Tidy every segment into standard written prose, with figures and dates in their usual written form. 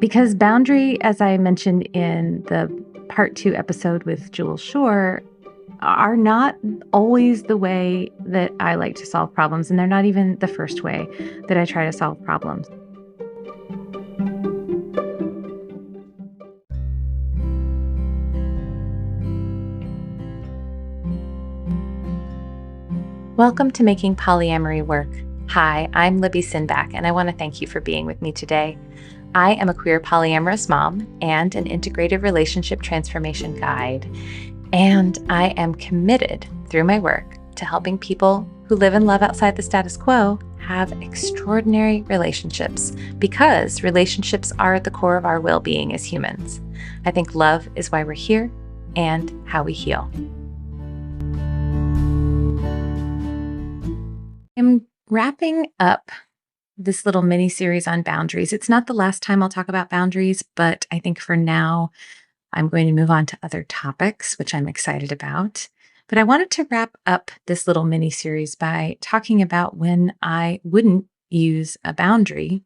Because boundary, as I mentioned in the part two episode with Jules Shore, are not always the way that I like to solve problems. And they're not even the first way that I try to solve problems. Welcome to Making Polyamory Work. Hi, I'm Libby Sinback, and I want to thank you for being with me today. I am a queer polyamorous mom and an integrative relationship transformation guide, and I am committed through my work to helping people who live and love outside the status quo have extraordinary relationships, because relationships are at the core of our well-being as humans. I think love is why we're here and how we heal. I'm wrapping up this little mini series on boundaries. It's not the last time I'll talk about boundaries, but I think for now, I'm going to move on to other topics, which I'm excited about. But I wanted to wrap up this little mini series by talking about when I wouldn't use a boundary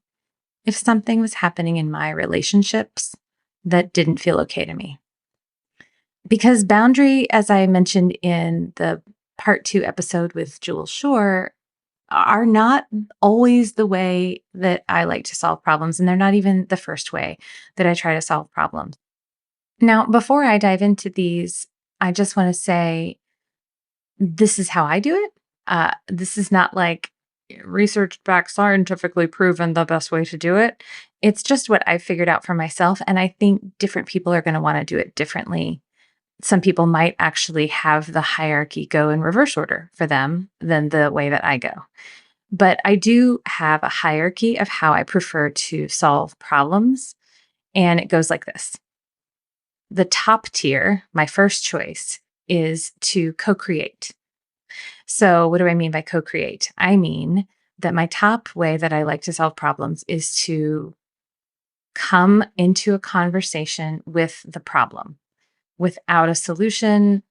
if something was happening in my relationships that didn't feel okay to me. Because boundary, as I mentioned in the part two episode with Jules Shore, are not always the way that I like to solve problems. And they're not even the first way that I try to solve problems. Now, before I dive into these, I just want to say this is how I do it. This is not like research back, scientifically proven the best way to do it. It's just what I figured out for myself. And I think different people are going to want to do it differently. Some people might actually have the hierarchy go in reverse order for them than the way that I go. But I do have a hierarchy of how I prefer to solve problems. And it goes like this. The top tier, my first choice, is to co-create. So what do I mean by co-create? I mean that my top way that I like to solve problems is to come into a conversation with the problem without a solution,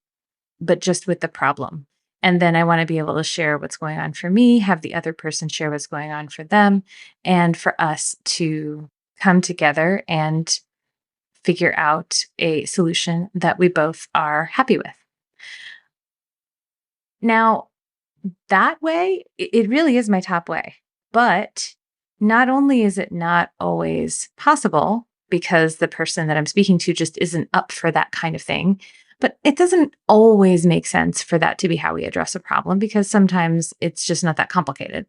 but just with the problem. And then I want to be able to share what's going on for me, have the other person share what's going on for them, and for us to come together and figure out a solution that we both are happy with. Now, that way, it really is my top way. But not only is it not always possible because the person that I'm speaking to just isn't up for that kind of thing, but it doesn't always make sense for that to be how we address a problem, because sometimes it's just not that complicated.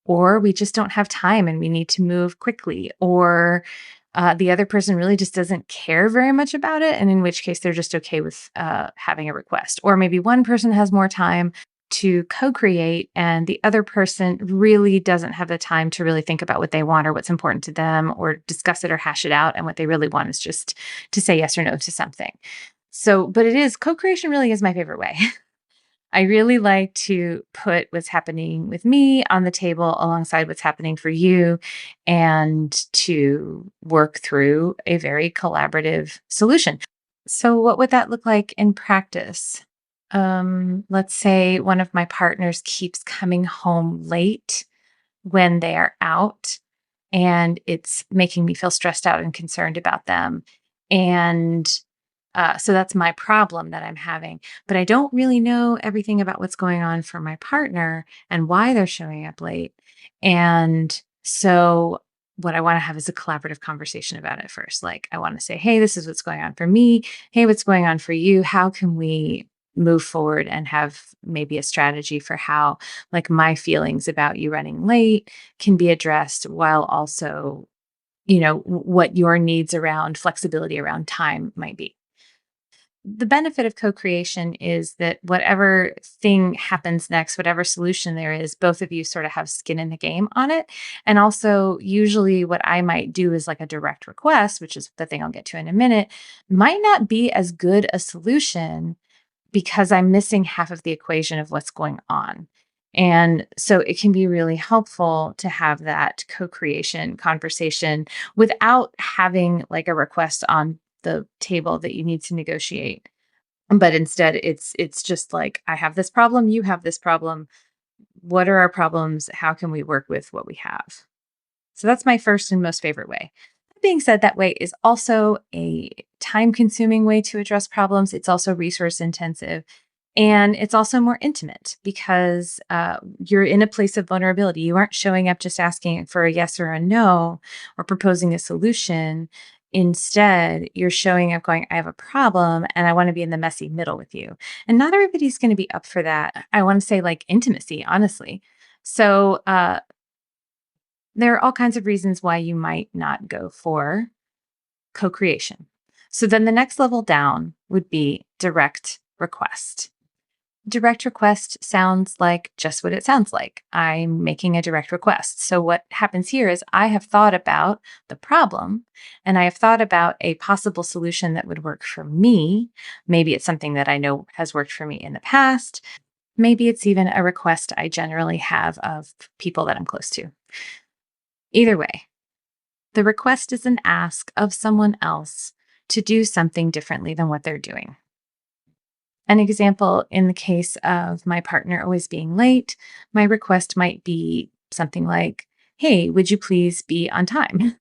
Or we just don't have time and we need to move quickly, or the other person really just doesn't care very much about it. And in which case they're just okay with having a request. Or maybe one person has more time to co-create and the other person really doesn't have the time to really think about what they want or what's important to them or discuss it or hash it out. And what they really want is just to say yes or no to something. So, but it is, co-creation really is my favorite way. I really like to put what's happening with me on the table alongside what's happening for you, and to work through a very collaborative solution. So what would that look like in practice? Let's say one of my partners keeps coming home late when they are out, and it's making me feel stressed out and concerned about them. And so that's my problem that I'm having. But I don't really know everything about what's going on for my partner and why they're showing up late. And so what I want to have is a collaborative conversation about it first. Like, I want to say, hey, this is what's going on for me. Hey, what's going on for you? How can we move forward and have maybe a strategy for how, like, my feelings about you running late can be addressed, while also, what your needs around flexibility around time might be. The benefit of co-creation is that whatever thing happens next, whatever solution there is, both of you sort of have skin in the game on it. And also, usually what I might do is like a direct request, which is the thing I'll get to in a minute, might not be as good a solution because I'm missing half of the equation of what's going on. And so it can be really helpful to have that co-creation conversation without having like a request on the table that you need to negotiate. But instead it's just like, I have this problem, you have this problem. What are our problems? How can we work with what we have? So that's my first and most favorite way. Being said, that way is also a time consuming way to address problems. It's also resource intensive. And it's also more intimate because you're in a place of vulnerability. You aren't showing up just asking for a yes or a no or proposing a solution. Instead, you're showing up going, I have a problem and I want to be in the messy middle with you. And not everybody's going to be up for that. I want to say like intimacy, honestly. So there are all kinds of reasons why you might not go for co creation. So then the next level down would be direct request. Direct request sounds like just what it sounds like. I'm making a direct request. So, what happens here is I have thought about the problem and I have thought about a possible solution that would work for me. Maybe it's something that I know has worked for me in the past. Maybe it's even a request I generally have of people that I'm close to. Either way, the request is an ask of someone else to do something differently than what they're doing. An example in the case of my partner always being late, my request might be something like, hey, would you please be on time?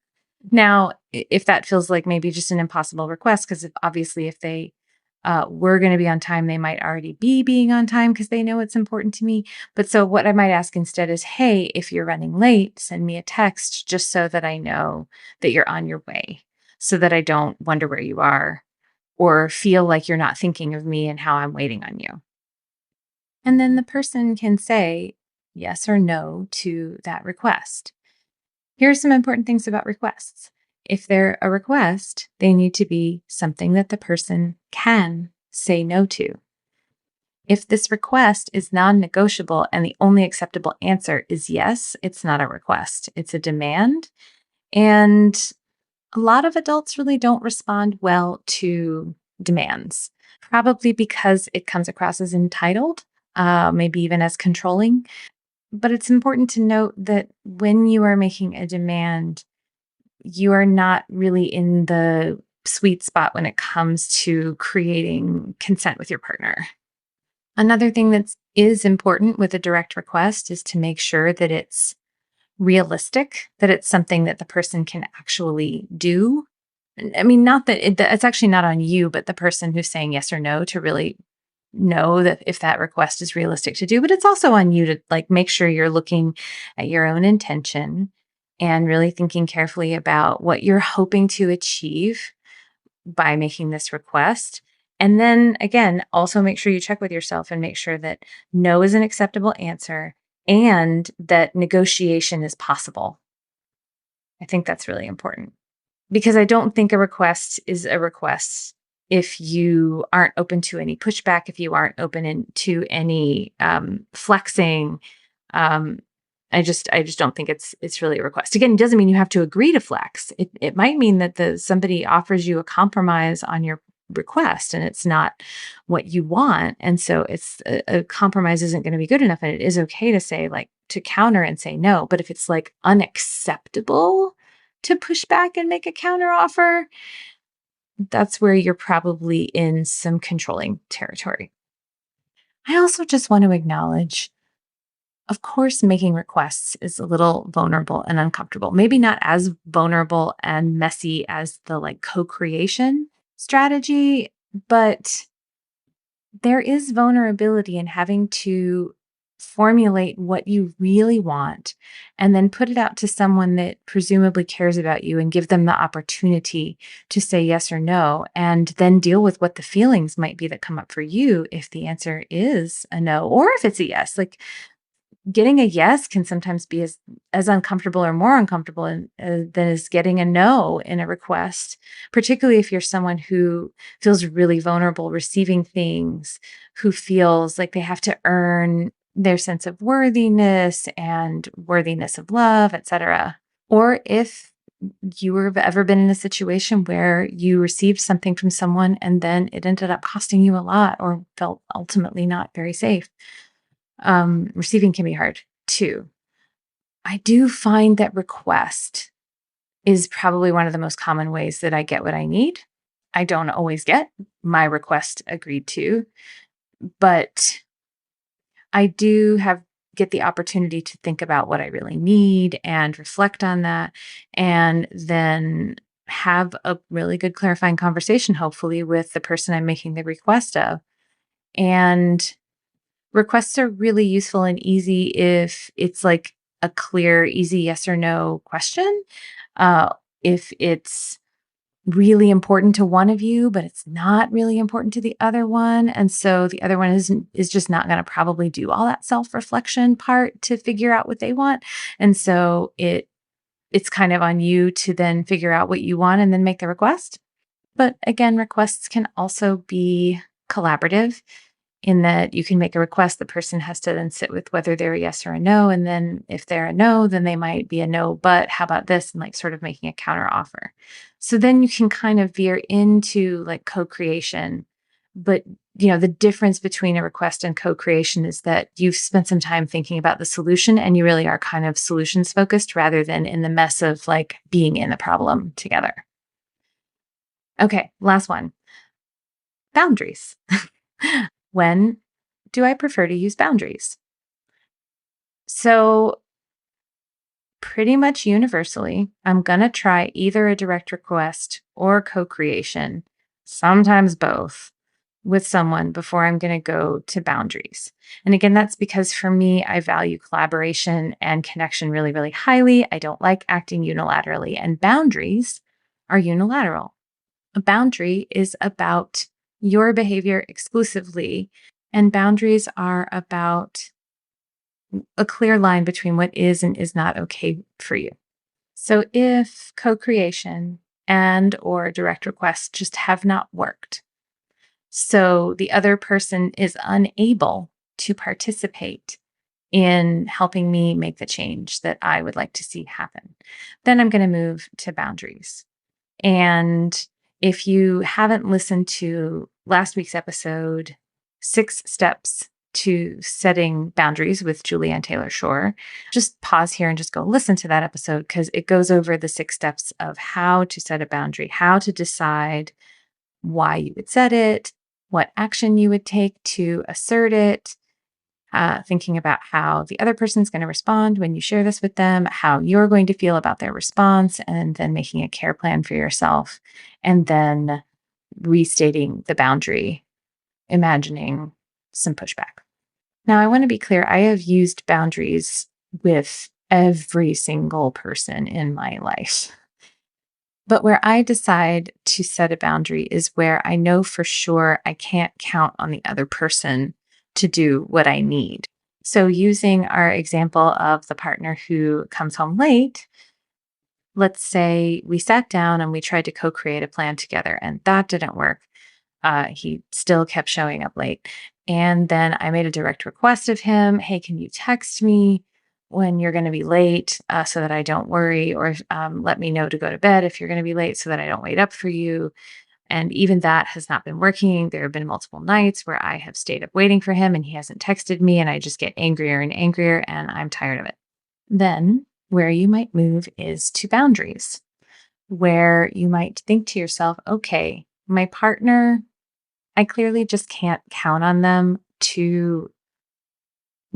Now, if that feels like maybe just an impossible request, because obviously if they were going to be on time, they might already be being on time because they know it's important to me. But so what I might ask instead is, hey, if you're running late, send me a text just so that I know that you're on your way, so that I don't wonder where you are or feel like you're not thinking of me and how I'm waiting on you. And then the person can say yes or no to that request. Here are some important things about requests. If they're a request, they need to be something that the person can say no to. If this request is non negotiable and the only acceptable answer is yes, it's not a request, it's a demand. And a lot of adults really don't respond well to demands, probably because it comes across as entitled, maybe even as controlling. But it's important to note that when you are making a demand, you are not really in the sweet spot when it comes to creating consent with your partner. Another thing that is important with a direct request is to make sure that it's realistic, that it's something that the person can actually do. I mean, not that it's actually not on you, but the person who's saying yes or no to really know that if that request is realistic to do. But it's also on you to like make sure you're looking at your own intention and really thinking carefully about what you're hoping to achieve by making this request. And then again, also make sure you check with yourself and make sure that no is an acceptable answer and that negotiation is possible. I think that's really important because I don't think a request is a request if you aren't open to any pushback, if you aren't open to any flexing. Um, I just don't think it's really a request. Again, it doesn't mean you have to agree to flex. It might mean that somebody offers you a compromise on your request and it's not what you want. And so it's a compromise isn't going to be good enough. And it is okay to say like to counter and say no. But if it's like unacceptable to push back and make a counter offer, that's where you're probably in some controlling territory. I also just want to acknowledge, of course, making requests is a little vulnerable and uncomfortable. Maybe not as vulnerable and messy as the like co creation strategy, but there is vulnerability in having to formulate what you really want and then put it out to someone that presumably cares about you and give them the opportunity to say yes or no, and then deal with what the feelings might be that come up for you if the answer is a no or if it's a yes. Like getting a yes can sometimes be as uncomfortable or more uncomfortable than is getting a no in a request, particularly if you're someone who feels really vulnerable receiving things, who feels like they have to earn their sense of worthiness and worthiness of love, etc. Or if you have ever been in a situation where you received something from someone and then it ended up costing you a lot or felt ultimately not very safe. Receiving can be hard too. I do find that request is probably one of the most common ways that I get what I need. I don't always get my request agreed to, but I do get the opportunity to think about what I really need and reflect on that and then have a really good clarifying conversation, hopefully, with the person I'm making the request of. And requests are really useful and easy if it's like a clear, easy yes or no question. Uh, if it's really important to one of you, but it's not really important to the other one. And so the other one is just not going to probably do all that self-reflection part to figure out what they want. And so it's kind of on you to then figure out what you want and then make the request. But again, requests can also be collaborative in that you can make a request. The person has to then sit with whether they're a yes or a no. And then if they're a no, then they might be a no, but how about this? And like sort of making a counter offer. So then you can kind of veer into like co-creation. But the difference between a request and co-creation is that you've spent some time thinking about the solution and you really are kind of solutions focused rather than in the mess of like being in the problem together. Okay, last one. Boundaries. When do I prefer to use boundaries? So, pretty much universally, I'm going to try either a direct request or co creation, sometimes both, with someone before I'm going to go to boundaries. And again, that's because for me, I value collaboration and connection really, really highly. I don't like acting unilaterally, and boundaries are unilateral. A boundary is about your behavior exclusively, and boundaries are about a clear line between what is and is not okay for you. So if co-creation and or direct requests just have not worked, so the other person is unable to participate in helping me make the change that I would like to see happen, then I'm going to move to boundaries. And if you haven't listened to last week's episode, 6 Steps to Setting Boundaries with Julianne Taylor Shore, just pause here and just go listen to that episode because it goes over the 6 steps of how to set a boundary, how to decide why you would set it, what action you would take to assert it, thinking about how the other person's going to respond when you share this with them, how you're going to feel about their response, and then making a care plan for yourself, and then restating the boundary, imagining some pushback. Now, I want to be clear, I have used boundaries with every single person in my life. But where I decide to set a boundary is where I know for sure I can't count on the other person to do what I need. So, using our example of the partner who comes home late, let's say we sat down and we tried to co create a plan together, and that didn't work. He still kept showing up late. And then I made a direct request of him, hey, can you text me when you're going to be late so that I don't worry, or let me know to go to bed if you're going to be late so that I don't wait up for you. And even that has not been working. There have been multiple nights where I have stayed up waiting for him and he hasn't texted me, and I just get angrier and angrier, and I'm tired of it. Then, where you might move is to boundaries, where you might think to yourself, okay, my partner, I clearly just can't count on them to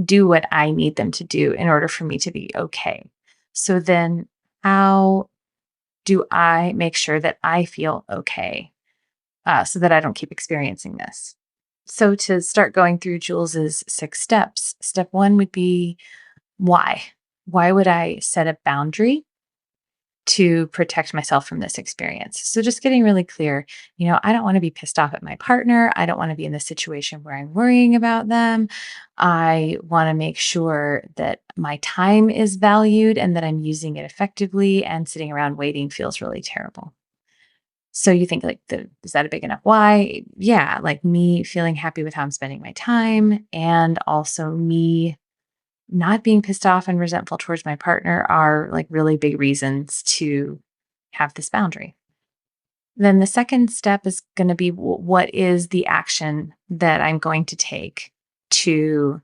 do what I need them to do in order for me to be okay. So then, how do I make sure that I feel okay so that I don't keep experiencing this? So, to start going through Jules's 6 steps, step one would be why? Why would I set a boundary to protect myself from this experience? So just getting really clear, I don't want to be pissed off at my partner. I don't want to be in this situation where I'm worrying about them. I want to make sure that my time is valued and that I'm using it effectively, and sitting around waiting feels really terrible. So you think like, is that a big enough why? Yeah, like me feeling happy with how I'm spending my time, and also me not being pissed off and resentful towards my partner are like really big reasons to have this boundary. Then the second step is going to be, what is the action that I'm going to take to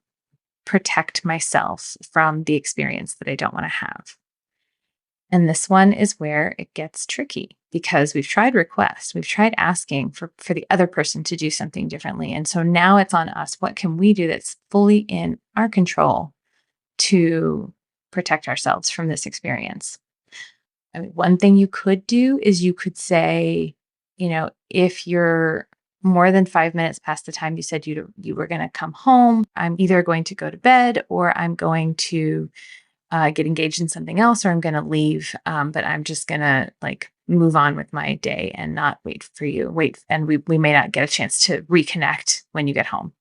protect myself from the experience that I don't want to have? And this one is where it gets tricky because we've tried requests, we've tried asking for the other person to do something differently. And so now it's on us. What can we do that's fully in our control to protect ourselves from this experience? I mean, one thing you could do is you could say, if you're more than 5 minutes past the time you said you were going to come home, I'm either going to go to bed or I'm going to get engaged in something else, or I'm going to leave. But I'm just going to like move on with my day and not wait for you. Wait, and we may not get a chance to reconnect when you get home.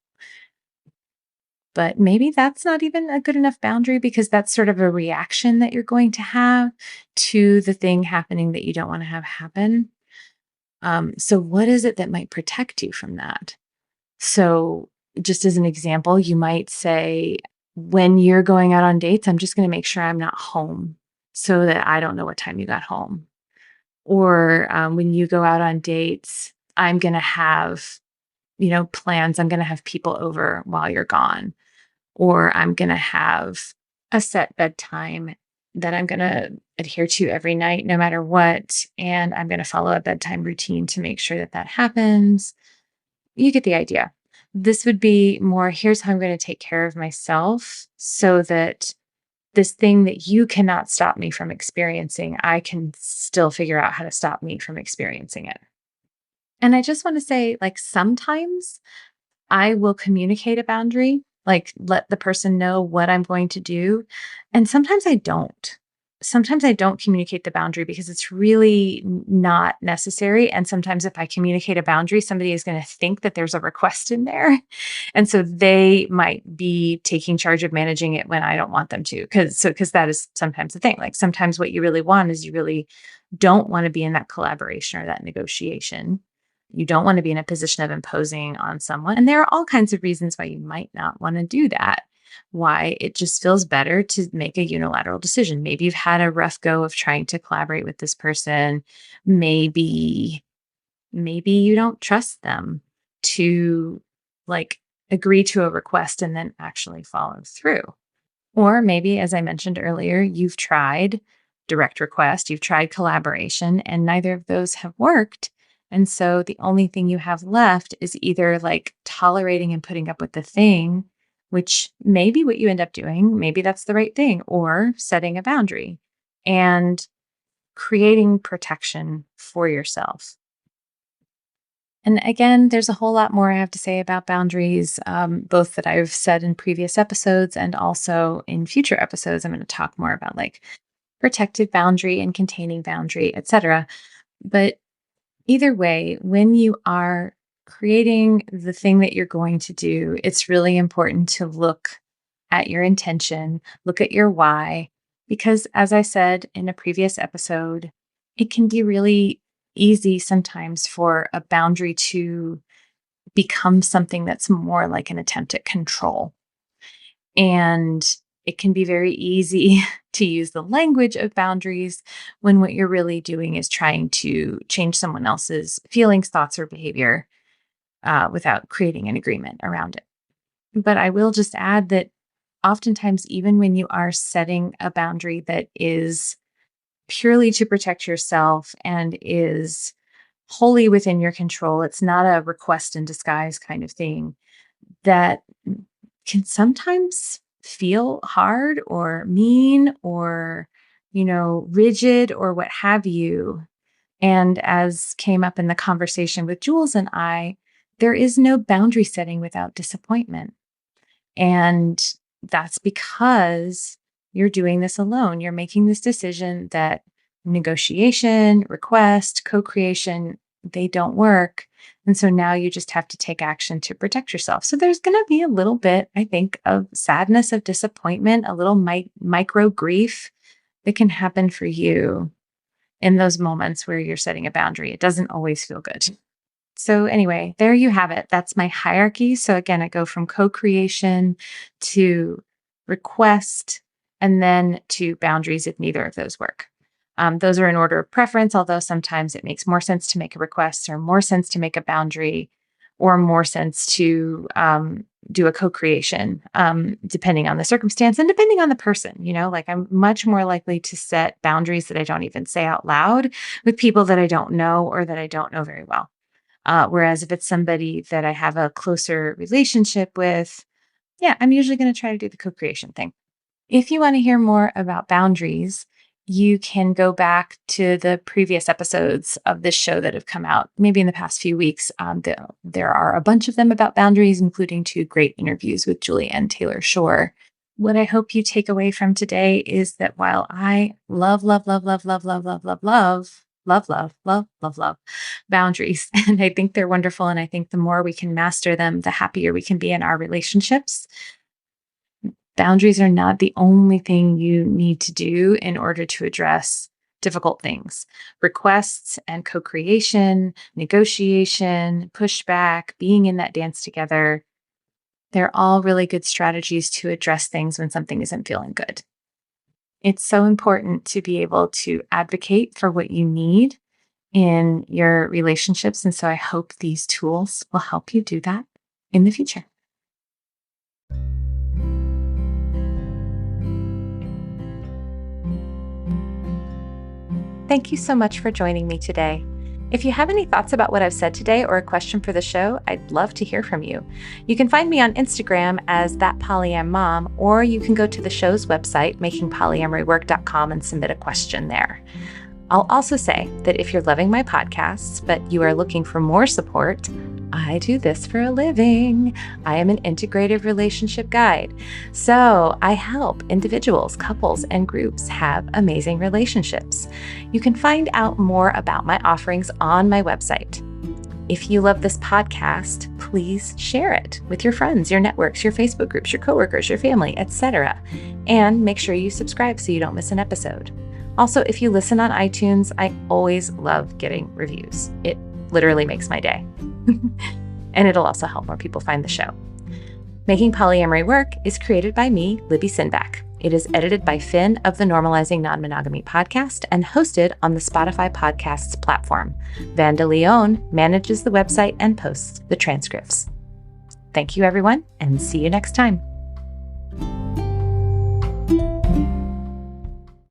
But maybe that's not even a good enough boundary because that's sort of a reaction that you're going to have to the thing happening that you don't want to have happen. So, what is it that might protect you from that? So, just as an example, you might say, when you're going out on dates, I'm just going to make sure I'm not home so that I don't know what time you got home. Or when you go out on dates, I'm going to have, plans. I'm going to have people over while you're gone, or I'm going to have a set bedtime that I'm going to adhere to every night, no matter what. And I'm going to follow a bedtime routine to make sure that that happens. You get the idea. This would be more, here's how I'm going to take care of myself so that this thing that you cannot stop me from experiencing, I can still figure out how to stop me from experiencing it. And I just want to say, like, sometimes I will communicate a boundary, like let the person know what I'm going to do. And sometimes I don't. Sometimes I don't communicate the boundary because it's really not necessary. And sometimes if I communicate a boundary, somebody is going to think that there's a request in there. And so they might be taking charge of managing it when I don't want them to. Because that is sometimes the thing. Like sometimes what you really want is you really don't want to be in that collaboration or that negotiation. You don't want to be in a position of imposing on someone. And there are all kinds of reasons why you might not want to do that. Why it just feels better to make a unilateral decision. Maybe you've had a rough go of trying to collaborate with this person. Maybe you don't trust them to like agree to a request and then actually follow through. Or maybe, as I mentioned earlier, you've tried direct request, you've tried collaboration, and neither of those have worked. And so the only thing you have left is either like tolerating and putting up with the thing, which may be what you end up doing. Maybe that's the right thing, or setting a boundary and creating protection for yourself. And again, there's a whole lot more I have to say about boundaries, both that I've said in previous episodes and also in future episodes. I'm going to talk more about like protective boundary and containing boundary, etc. But either way, when you are creating the thing that you're going to do, it's really important to look at your intention, look at your why, because as I said in a previous episode, it can be really easy sometimes for a boundary to become something that's more like an attempt at control. And it can be very easy to use the language of boundaries when what you're really doing is trying to change someone else's feelings, thoughts, or behavior without creating an agreement around it. But I will just add that oftentimes, even when you are setting a boundary that is purely to protect yourself and is wholly within your control, it's not a request in disguise kind of thing, that can sometimes feel hard or mean or, rigid or what have you. And as came up in the conversation with Jules and I, there is no boundary setting without disappointment. And that's because you're doing this alone. You're making this decision that negotiation, request, co creation, they don't work. And so now you just have to take action to protect yourself. So there's going to be a little bit, I think, of sadness, of disappointment, a little micro grief that can happen for you in those moments where you're setting a boundary. It doesn't always feel good. So, anyway, there you have it. That's my hierarchy. So, again, I go from co creation to request and then to boundaries if neither of those work. Those are in order of preference, although sometimes it makes more sense to make a request or more sense to make a boundary or more sense to do a co creation, depending on the circumstance and depending on the person. Like I'm much more likely to set boundaries that I don't even say out loud with people that I don't know or that I don't know very well. Whereas if it's somebody that I have a closer relationship with, yeah, I'm usually going to try to do the co creation thing. If you want to hear more about boundaries, you can go back to the previous episodes of this show that have come out, maybe in the past few weeks. There are a bunch of them about boundaries, including 2 great interviews with Julie and Taylor Shore. What I hope you take away from today is that while I love, love, love, love, love, love, love, love, love, love, love, love, love, love boundaries, and I think they're wonderful, and I think the more we can master them, the happier we can be in our relationships. Boundaries are not the only thing you need to do in order to address difficult things. Requests and co-creation, negotiation, pushback, being in that dance together, they're all really good strategies to address things when something isn't feeling good. It's so important to be able to advocate for what you need in your relationships. And so I hope these tools will help you do that in the future. Thank you so much for joining me today. If you have any thoughts about what I've said today or a question for the show, I'd love to hear from you. You can find me on Instagram as ThatPolyamMom, or you can go to the show's website, makingpolyamorywork.com, and submit a question there. I'll also say that if you're loving my podcasts, but you are looking for more support, I do this for a living. I am an integrative relationship guide. So I help individuals, couples, and groups have amazing relationships. You can find out more about my offerings on my website. If you love this podcast, please share it with your friends, your networks, your Facebook groups, your coworkers, your family, etc. And make sure you subscribe so you don't miss an episode. Also, if you listen on iTunes, I always love getting reviews. It literally makes my day. And it'll also help more people find the show. Making Polyamory Work is created by me, Libby Sinback. It is edited by Finn of the Normalizing Non-Monogamy podcast and hosted on the Spotify podcasts platform. Vanda Leone manages the website and posts the transcripts. Thank you, everyone, and see you next time.